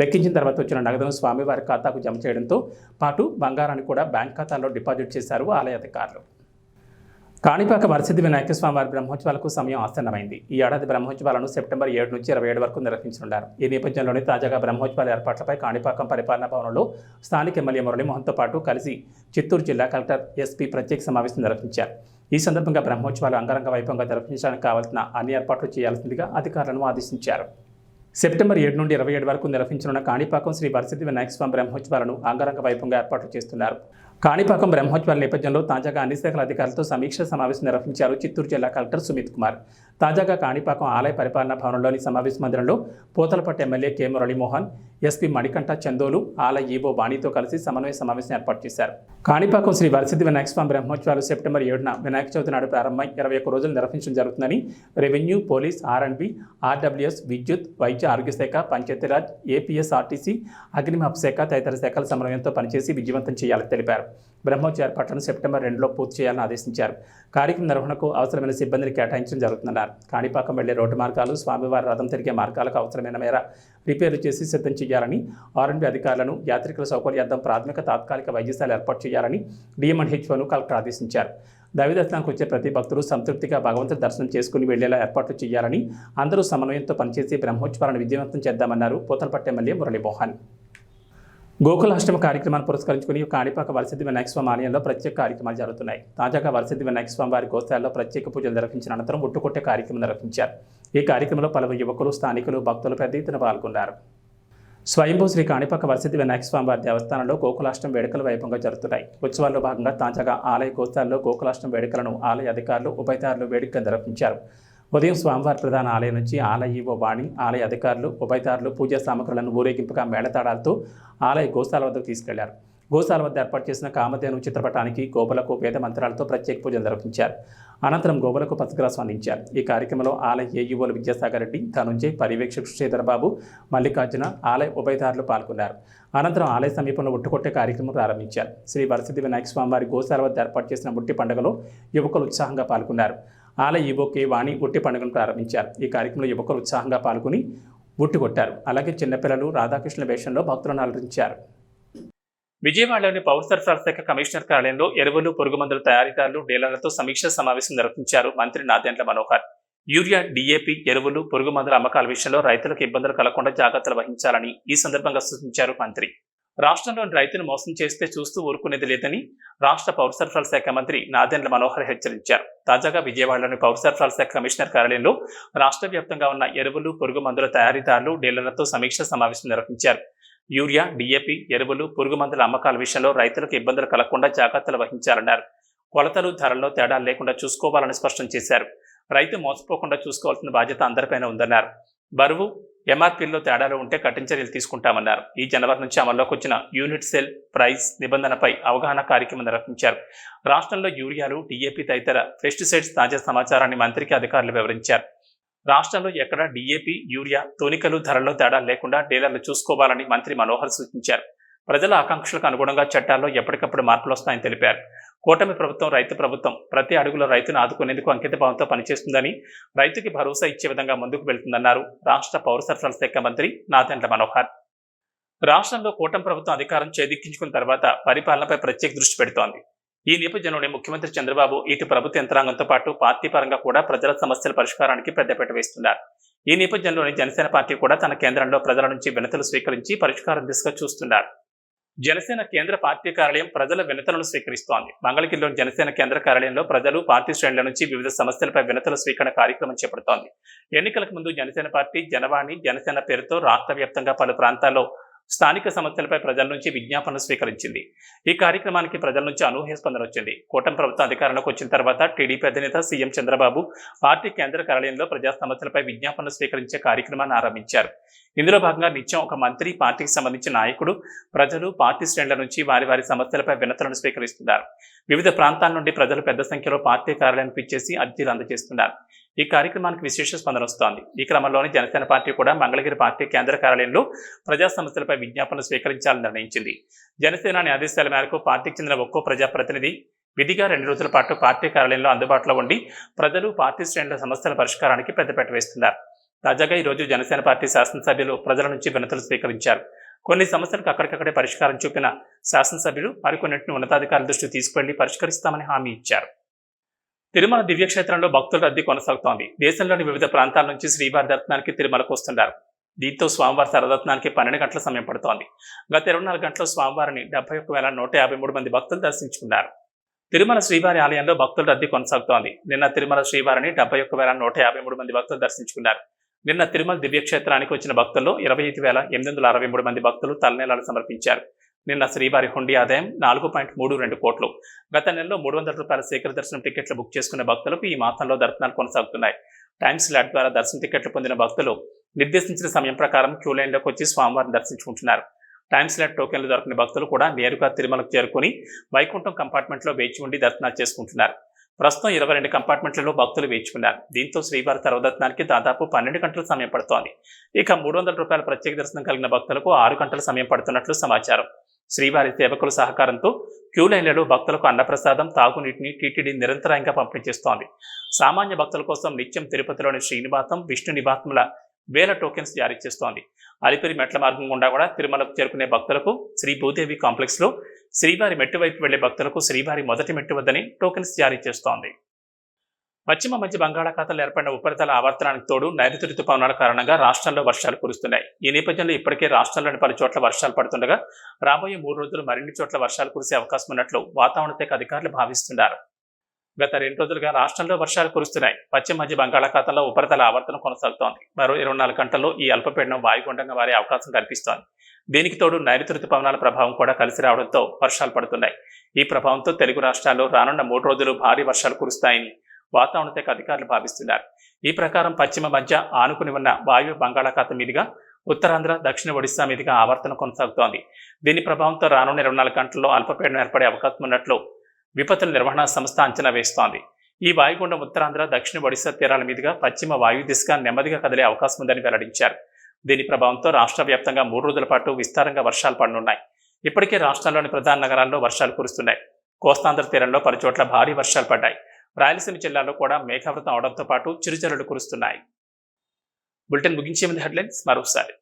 లెక్కించిన తర్వాత వచ్చిన నగదును స్వామివారి ఖాతాకు జమ చేయడంతో పాటు బంగారాన్ని కూడా బ్యాంక్ ఖాతాలో డిపాజిట్ చేశారు ఆలయ అధికారులు. కాణిపాక వరసిద్ధి వినాయక స్వామివారి బ్రహ్మోత్సవాలకు సమయం ఆసన్నమైంది. ఈ ఏడాది బ్రహ్మోత్సవాలను సెప్టెంబర్ 7 నుంచి 27 వరకు నిర్వహించనున్నారు. ఈ నేపథ్యంలోనే తాజాగా బ్రహ్మోత్సవాల ఏర్పాట్లపై కాణిపాకం పరిపాలనా భవనంలో స్థానిక ఎమ్మెల్యే మురళీమోహన్తో పాటు కలిసి చిత్తూరు జిల్లా కలెక్టర్ ఎస్పీ ప్రత్యేక సమావేశం నిర్వహించారు. ఈ సందర్భంగా బ్రహ్మోత్సవాలు అంగరంగ వైభవంగా నిర్వహించడానికి కావాల్సిన అన్ని ఏర్పాట్లు చేయాల్సిందిగా అధికారులను ఆదేశించారు. సెప్టెంబర్ 7 నుండి 27 వరకు నిర్వహించనున్న కాణిపాకం శ్రీ వరసిద్ధి వినాయక స్వామి బ్రహ్మోత్సవాలను అంగరంగ వైభవంగా ఏర్పాట్లు చేస్తున్నారు. కాణిపాకం బ్రహ్మోత్సవాల నేపథ్యంలో తాజాగా అన్ని శాఖల అధికారులతో సమీక్ష సమావేశం నిర్వహించారు చిత్తూరు జిల్లా కలెక్టర్ సుమిత్ కుమార్. తాజాగా కాణిపాకం ఆలయ పరిపాలనా భవనంలోని సమావేశ మందిరంలో Pothalapattu MLA K Muralimohan, SP Manikanta Chandolu, ఆలయ ఈవో బాణితో కలిసి సమన్వయ సమావేశం ఏర్పాటు చేశారు. కాణిపాకం శ్రీ వరసిద్ధి వినాయక స్వామి బ్రహ్మోత్సవాలు సెప్టెంబర్ 7న వినాయక చవితి నాడు ప్రారంభమై 21 రోజులు నిర్వహించడం జరుగుతుందని రెవెన్యూ, పోలీస్, R&B, RWS, విద్యుత్, వైద్య ఆరోగ్య శాఖ, పంచాయతీరాజ్, APSRTC, అగ్నిమాపక శాఖ తదితర శాఖల సమన్వయంతో పనిచేసి విజయవంతం చేయాలని తెలిపారు. బ్రహ్మోత్సవ ఏర్పాట్లను సెప్టెంబర్ 2లో పూర్తి చేయాలని ఆదేశించారు. కార్యక్రమం నిర్వహణకు అవసరమైన సిబ్బందిని కేటాయించడం జరుగుతుందన్నారు. కాణిపాకం వెళ్లే రోడ్డు మార్గాలు, స్వామివారి రథం తిరిగే మార్గాలకు అవసరమైన మేర రిపేర్లు చేసి సిద్ధం చేయాలని ఆర్ఎండ్బి అధికారులను, యాత్రికుల సౌకర్యార్థం ప్రాథమిక తాత్కాలిక వైద్యశాల ఏర్పాటు చేయాలని డిఎంఎండ్హెచ్ఓను కలెక్టర్ ఆదేశించారు. దైవ దర్శనానికి వచ్చే ప్రతి భక్తులు సంతృప్తిగా భగవంతుడి దర్శనం చేసుకుని వెళ్లేలా ఏర్పాట్లు చేయాలని, అందరూ సమన్వయంతో పనిచేసి బ్రహ్మోత్సవాలను విజయవంతం చేద్దామన్నారు పోతలపట్టు ఎమ్మెల్యే మురళీమోహన్. గోకులాష్టమి కార్యక్రమాన్ని పురస్కరించుకుని కాణిపాక వరసిద్ధి వినాయక స్వామి ఆలయంలో ప్రత్యేక కార్యక్రమాలు జరుగుతున్నాయి. తాజాగా వరసిద్ధి వినాయక స్వామి వారి గోశాలలో ప్రత్యేక పూజలు నిర్వహించిన అనంతరం ఉట్టుకొట్టే కార్యక్రమం నిర్వహించారు. ఈ కార్యక్రమంలో పలువురు యువకులు, స్థానికులు, భక్తులు పెద్ద ఎత్తున పాల్గొన్నారు. స్వయంభూ శ్రీ కాణిపాక వరసిద్ధి వినాయక స్వామి వారి దేవస్థానంలో గోకులాష్టమి వేడుకలు వైభవంగా జరుగుతున్నాయి. ఉత్సవాల్లో భాగంగా తాజాగా ఆలయ గోశాలలో గోకులాష్టమి వేడుకలను ఆలయ అధికారులు, ఉభయదారులు వేడుకగా నిర్వహించారు. ఉదయం స్వామివారి ప్రధాన ఆలయం నుంచి ఆలయ ఈవో వాణి, ఆలయ అధికారులు, ఉభయదారులు పూజా సామగ్రులను ఊరేగింపుగా మేళతాళాలతో ఆలయ గోశాల వద్దకు తీసుకెళ్లారు. గోశాల వద్ద ఏర్పాటు చేసిన కామధేను చిత్రపటానికి గోవులకు వేద మంత్రాలతో ప్రత్యేక పూజలు నిర్వహించారు. అనంతరం గోవులకు పసుగ్రాసం అందించారు. ఈ కార్యక్రమంలో ఆలయ ఏఈఓలు విద్యాసాగర్ రెడ్డి, ధనుంజయ్, పర్యవేక్షకుడు శ్రీధరబాబు, మల్లికార్జున, ఆలయ ఉభయదారులు పాల్గొన్నారు. అనంతరం ఆలయ సమీపంలో ఉట్టుకొట్టే కార్యక్రమం ప్రారంభించారు. శ్రీ వరసిద్ధి వినాయక స్వామి వారి గోశాల వద్ద ఏర్పాటు చేసిన ఉట్టి పండుగలో యువకులు ఉత్సాహంగా పాల్గొన్నారు. ఆలయ ఈవో కే వాణి ఉట్టి పండుగను ప్రారంభించారు. ఈ కార్యక్రమంలో యువకులు ఉత్సాహంగా పాల్గొని ఉట్టి కొట్టారు. అలాగే చిన్నపిల్లలు రాధాకృష్ణ వేషంలో భక్తులను అలరించారు. విజయవాడలోని పౌర సరఫరాల శాఖ కమిషనర్ కార్యాలయంలో ఎరువులు, పురుగుమందుల తయారీదారులు, డీలర్లతో సమీక్షా సమావేశం నిర్వహించారు మంత్రి నాదెండ్ల మనోహర్. యూరియా, డీఏపీ, ఎరువులు, పురుగుమందుల అమ్మకాల విషయంలో రైతులకు ఇబ్బందులు కలగకుండా జాగ్రత్తలు వహించాలని ఈ సందర్భంగా సూచించారు మంత్రి. రాష్ట్రంలోని రైతును మోసం చేస్తే చూస్తూ ఊరుకునేది లేదని రాష్ట్ర పౌర సరఫరాల శాఖ మంత్రి నాదెండ్ల మనోహర్ హెచ్చరించారు. తాజాగా విజయవాడలోని పౌర సరఫరాల శాఖ కమిషనర్ కార్యాలయంలో రాష్ట్ర వ్యాప్తంగా ఉన్న ఎరువులు, పురుగుమందుల తయారీదారులు, డీలర్లతో సమీక్షా సమావేశం నిర్వహించారు. యూరియా, డీఏపీ, ఎరువులు, పురుగుమందుల అమ్మకాల విషయంలో రైతులకు ఇబ్బందులు కలగకుండా జాగ్రత్తలు వహించాలన్నారు. కొలతలు, ధరల్లో తేడాలు లేకుండా చూసుకోవాలని స్పష్టం చేశారు. రైతు మోసపోకుండా చూసుకోవాల్సిన బాధ్యత అందరిపైన ఉందన్నారు. బరువు, ఎంఆర్పీల్లో తేడాలు ఉంటే కఠిన చర్యలు తీసుకుంటామన్నారు. ఈ జనవరి నుంచి అమల్లోకి వచ్చిన యూనిట్ సెల్ ప్రైస్ నిబంధనపై అవగాహన కార్యక్రమం నిర్వహించారు. రాష్ట్రంలో యూరియాలు, డీఏపీ తదితర పెస్టిసైడ్స్ తాజా సమాచారాన్ని మంత్రికి అధికారులు వివరించారు. రాష్ట్రంలో ఎక్కడ డీఏపీ, యూరియా, తూనికలు ధరల్లో తేడా లేకుండా డీలర్లు చూసుకోవాలని మంత్రి మనోహర్ సూచించారు. ప్రజల ఆకాంక్షలకు అనుగుణంగా చట్టాల్లో ఎప్పటికప్పుడు మార్పులు వస్తాయని తెలిపారు. కూటమి ప్రభుత్వం, రైతు ప్రభుత్వం ప్రతి అడుగులో రైతును ఆదుకునేందుకు అంకిత భావంతో పనిచేస్తుందని, రైతుకి భరోసా ఇచ్చే విధంగా ముందుకు వెళ్తుందన్నారు రాష్ట్ర పౌర సరఫరాల శాఖ మంత్రి నాదెండ్ల మనోహర్. రాష్ట్రంలో కూటమి ప్రభుత్వం అధికారం చేదిక్కించుకున్న తర్వాత పరిపాలనపై ప్రత్యేక దృష్టి పెడుతోంది. ఈ నేపథ్యంలోనే ముఖ్యమంత్రి చంద్రబాబు ఇటు ప్రభుత్వ యంత్రాంగంతో పాటు పార్టీ పరంగా కూడా ప్రజల సమస్యల పరిష్కారానికి పెద్దపీట వేస్తున్నారు. ఈ నేపథ్యంలోనే జనసేన పార్టీ కూడా తన కేంద్రంలో ప్రజల నుంచి వినతులు స్వీకరించి పరిష్కారం దిశగా చూస్తున్నారు. జనసేన కేంద్ర పార్టీ కార్యాలయం ప్రజల వినతులను స్వీకరిస్తోంది. మంగళగిరిలోని జనసేన కేంద్ర కార్యాలయంలో ప్రజలు, పార్టీ శ్రేణుల నుంచి వివిధ సమస్యలపై వినతుల స్వీకరణ కార్యక్రమం చేపడుతోంది. ఎన్నికలకు ముందు జనసేన పార్టీ జనవాణి, జనసేన పేరుతో రాష్ట్ర వ్యాప్తంగా పలు ప్రాంతాల్లో స్థానిక సమస్యలపై ప్రజల నుంచి విజ్ఞాపనలు స్వీకరించింది. ఈ కార్యక్రమానికి ప్రజల నుంచి అనూహ్య స్పందన వచ్చింది. కూటమి ప్రభుత్వం అధికారంలోకి వచ్చిన తర్వాత టీడీపీ అధినేత సీఎం చంద్రబాబు పార్టీ కేంద్ర కార్యాలయంలో ప్రజా సమస్యలపై విజ్ఞాపనలు స్వీకరించే కార్యక్రమాన్ని ఆరంభించారు. ఇందులో భాగంగా నిత్యం ఒక మంత్రి, పార్టీకి సంబంధించిన నాయకుడు ప్రజలు, పార్టీ శ్రేణుల నుంచి వారి వారి సమస్యలపై వినతులను స్వీకరిస్తున్నారు. వివిధ ప్రాంతాల నుండి ప్రజలు పెద్ద సంఖ్యలో పార్టీ కార్యాలయానికి పిలిచేసి అర్జీలు అందజేస్తున్నారు. ఈ కార్యక్రమానికి విశేష స్పందన వస్తోంది. ఈ క్రమంలోనే జనసేన పార్టీ కూడా మంగళగిరి పార్టీ కేంద్ర కార్యాలయంలో ప్రజా సమస్యలపై విజ్ఞాపనలు స్వీకరించాలని నిర్ణయించింది. జనసేన ఆదేశాల మేరకు పార్టీకి చెందిన ఒక్కో ప్రజాప్రతినిధి విధిగా 2 రోజుల పాటు పార్టీ కార్యాలయంలో అందుబాటులో ఉండి ప్రజలు, పార్టీ శ్రేణుల సమస్యల పరిష్కారానికి పెద్దపీట వేస్తున్నారు. తాజాగా ఈ రోజు జనసేన పార్టీ శాసనసభ్యులు ప్రజల నుంచి వినతులు స్వీకరించారు. కొన్ని సమస్యలకు అక్కడికక్కడే పరిష్కారం చూపిన శాసనసభ్యులు మరికొన్నింటిని ఉన్నతాధికారుల దృష్టికి తీసుకువెళ్లి పరిష్కరిస్తామని హామీ ఇచ్చారు. తిరుమల దివ్యక్షేత్రంలో భక్తుల రద్దీ కొనసాగుతోంది. దేశంలోని వివిధ ప్రాంతాల నుంచి శ్రీవారి దర్శనానికి తిరుమలకు వస్తున్నారు. దీంతో స్వామివారి సర్వదర్శనానికి 12 గంటల సమయం పడుతోంది. గత 24 గంటల్లో స్వామివారిని 71,153 మంది భక్తులు దర్శించుకున్నారు. తిరుమల శ్రీవారి ఆలయంలో భక్తుల రద్దీ కొనసాగుతోంది. నిన్న తిరుమల శ్రీవారిని 71,153 మంది భక్తులు దర్శించుకున్నారు. నిన్న తిరుమల దివ్యక్షేత్రానికి వచ్చిన భక్తుల్లో 25,863 మంది భక్తులు తలనీలాలు సమర్పించారు. నిన్న శ్రీవారి హుండీ ఆదాయం 4.32 కోట్లు. గత నెలలో 300 రూపాయల శేఖర దర్శనం టికెట్లు బుక్ చేసుకున్న భక్తులకు ఈ మాసంలో దర్శనాలు కొనసాగుతున్నాయి. టైమ్ స్లాట్ ద్వారా దర్శన టికెట్లు పొందిన భక్తులు నిర్దేశించిన సమయం ప్రకారం క్యూ లైన్లోకి వచ్చి స్వామివారిని దర్శించుకుంటున్నారు. టైమ్ స్లాట్ టోకెన్లు దొరికిన భక్తులు కూడా నేరుగా తిరుమలకు చేరుకుని వైకుంఠం కంపార్ట్మెంట్లో వేచి ఉండి దర్శనాలు చేసుకుంటున్నారు. ప్రస్తుతం 22 కంపార్ట్మెంట్లలో భక్తులు వేచుకున్నారు. దీంతో శ్రీవారి సర్వదర్శనానికి దాదాపు 12 గంటల సమయం పడుతోంది. ఇక 300 రూపాయల ప్రత్యేక దర్శనం కలిగిన భక్తులకు 6 గంటల సమయం పడుతున్నట్లు సమాచారం. శ్రీవారి సేవకుల సహకారంతో క్యూ లైన్లలో భక్తులకు అన్నప్రసాదం, తాగునీటిని టీటీడీ నిరంతరాయంగా పంపిణీ చేస్తోంది. సామాన్య భక్తుల కోసం నిత్యం తిరుపతిలోని శ్రీనివాసం, విష్ణు నివాసముల వేల టోకెన్స్ జారీ చేస్తోంది. అలిపిరి మెట్ల మార్గం గుండా కూడా తిరుమలకు చేరుకునే భక్తులకు శ్రీ భూదేవి కాంప్లెక్స్ లో, శ్రీవారి మెట్టు వైపు వెళ్లే భక్తులకు శ్రీవారి మొదటి మెట్టు వద్దని టోకెన్స్ జారీ చేస్తోంది. పశ్చిమ మధ్య బంగాళాఖాతంలో ఏర్పడిన ఉపరితల ఆవర్తనానికి తోడు నైరుతి రుతుపవనాల కారణంగా రాష్ట్రంలో వర్షాలు కురుస్తున్నాయి. ఈ నేపథ్యంలో ఇప్పటికే రాష్ట్రంలోని పలు చోట్ల వర్షాలు పడుతుండగా రాబోయే 3 రోజులు మరిన్ని చోట్ల వర్షాలు కురిసే అవకాశం ఉన్నట్లు వాతావరణ శాఖ అధికారులు భావిస్తున్నారు. గత 2 రోజులుగా రాష్ట్రంలో వర్షాలు కురుస్తున్నాయి. పశ్చిమ మధ్య బంగాళాఖాతంలో ఉపరితల ఆవర్తనం కొనసాగుతోంది. మరో 24 గంటల్లో ఈ అల్పపీడనం వాయుగుండంగా మారే అవకాశం కనిపిస్తోంది. దీనికి తోడు నైరుతి రుతుపవనాల ప్రభావం కూడా కలిసి రావడంతో వర్షాలు పడుతున్నాయి. ఈ ప్రభావంతో తెలుగు రాష్ట్రాల్లో రానున్న 3 రోజులు భారీ వర్షాలు కురుస్తాయని వాతావరణ శాఖ అధికారులు భావిస్తున్నారు. ఈ ప్రకారం పశ్చిమ మధ్య ఆనుకుని ఉన్న వాయు బంగాళాఖాతం మీదుగా ఉత్తరాంధ్ర, దక్షిణ ఒడిశా మీదుగా ఆవర్తనం కొనసాగుతోంది. దీని ప్రభావంతో రానున్న 24 గంటల్లో అల్పపీడనం ఏర్పడే అవకాశం ఉన్నట్లు విపత్తుల నిర్వహణ సంస్థ అంచనా వేస్తోంది. ఈ వాయుగుండం ఉత్తరాంధ్ర, దక్షిణ ఒడిశా తీరాల మీదుగా పశ్చిమ వాయు దిశగా నెమ్మదిగా కదిలే అవకాశం ఉందని వెల్లడించారు. దీని ప్రభావంతో రాష్ట్ర వ్యాప్తంగా 3 రోజుల పాటు విస్తారంగా వర్షాలు పడనున్నాయి. ఇప్పటికే రాష్ట్రంలోని ప్రధాన నగరాల్లో వర్షాలు కురుస్తున్నాయి. కోస్తాంధ్ర తీరంలో పలు చోట్ల భారీ వర్షాలు పడ్డాయి. రాయలసీమ జిల్లాలో కూడా మేఘావృతం అవడంతో పాటు చిరుజల్లులు కురుస్తున్నాయి. బులెటిన్ ముగించే ముందు హెడ్లైన్స్ మరోసారి.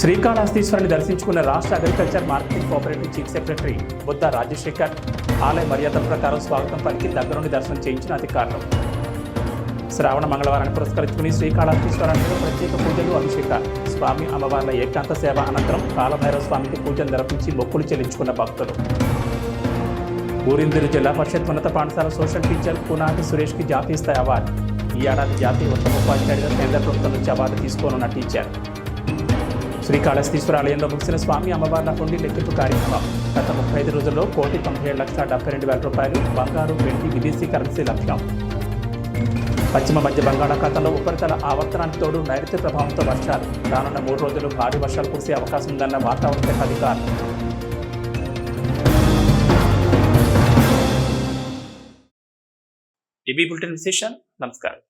శ్రీకాళహస్తీశ్వరుని దర్శించుకున్న రాష్ట్ర agriculture marketing cooperative chief secretary Buddha Rajasekhar ఆలయ మర్యాదల ప్రకారం స్వాగతం పలికి దగ్గరుండి దర్శనం చేయించిన అధికారులు. శ్రావణ మంగళవారాన్ని పురస్కరించుకుని శ్రీకాళహస్తీశ్వరాలయంలో ప్రత్యేక పూజలు, అభిషేకాలు. స్వామి అమ్మవార్ల ఏకాంత సేవ అనంతరం కాలభైరవ స్వామికి పూజలు నిర్వహించి మొక్కులు చెల్లించుకున్న భక్తులు. ఊరిందూరు జిల్లా పరిషత్ ఉన్నత పాఠశాల సోషల్ టీచర్ కూనాటి సురేష్కి జాతీయ స్థాయి అవార్డు. ఈ ఏడాది జాతీయ ఉత్తమ ఉపాధ్యాయుడిగా కేంద్ర ప్రభుత్వం నుంచి అవార్డు తీసుకోనున్న టీచర్. శ్రీకాళహస్తీశ్వరాలయంలో ముగిసిన స్వామి అమ్మవార్ల హుండీ లెక్కింపు కార్యక్రమం. గత 35 రోజుల్లో 1,97,72,000 రూపాయలు బంగారు, వెండి, విదేశీ కరెన్సీ లభ్యం. పశ్చిమ మధ్య బంగాళాఖాతంలో ఉపరితల ఆవర్తనానికి తోడు నైరుతి ప్రభావంతో వర్షాలు. రానున్న 3 రోజులు భారీ వర్షాలు కురిసే అవకాశం ఉందన్న వాతావరణ శాఖ అధికారులు. ఇవి బులెటిన్ విశేషాలు. నమస్కారం.